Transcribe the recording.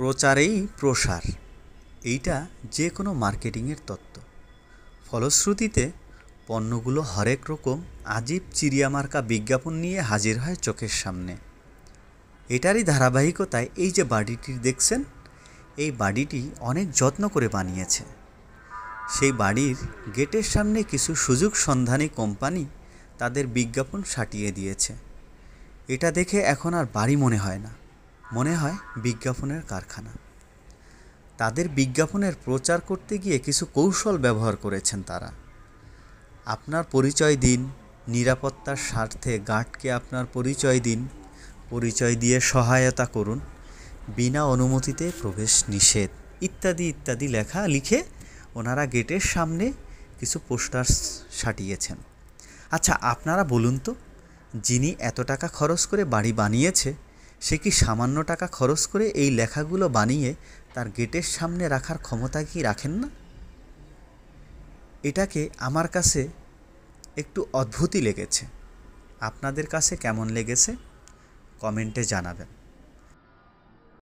প্রচারেই প্রসার, এইটা যে কোনো মার্কেটিংয়ের তত্ত্ব। ফলশ্রুতিতে পণ্যগুলো হরেক রকম আজীব চিড়িয়ামার্কা বিজ্ঞাপন নিয়ে হাজির হয় চোখের সামনে। এটারই ধারাবাহিকতায় এই যে বাড়িটি দেখছেন, এই বাড়িটি অনেক যত্ন করে বানিয়েছে। সেই বাড়ির গেটের সামনে কিছু সুযোগ সন্ধানী কোম্পানি তাদের বিজ্ঞাপন সাটিয়ে দিয়েছে। এটা দেখে এখন আর বাড়ি মনে হয় না, মনে হয় বিজ্ঞাপনের কারখানা। তাদের বিজ্ঞাপনের প্রচার করতে গিয়ে কিছু কৌশল ব্যবহার করেছেন তারা। আপনার পরিচয় দিন, নিরাপত্তার স্বার্থে গার্ডকে আপনার পরিচয় দিন, পরিচয় দিয়ে সহায়তা করুন, বিনা অনুমতিতে প্রবেশ নিষেধ ইত্যাদি ইত্যাদি লেখা লিখে ওনারা গেটের সামনে কিছু পোস্টার সাটিয়েছেন। আচ্ছা, আপনারা বলুন তো, যিনি এত টাকা খরচ করে বাড়ি বানিয়েছে, সে কি সামান্য টাকা খরচ করে এই লেখাগুলো বানিয়ে তার গেটের সামনে রাখার ক্ষমতা কি রাখেন না? এটাকে আমার কাছে একটু অদ্ভুতই লেগেছে। আপনাদের কাছে কেমন লেগেছে কমেন্টে জানাবেন।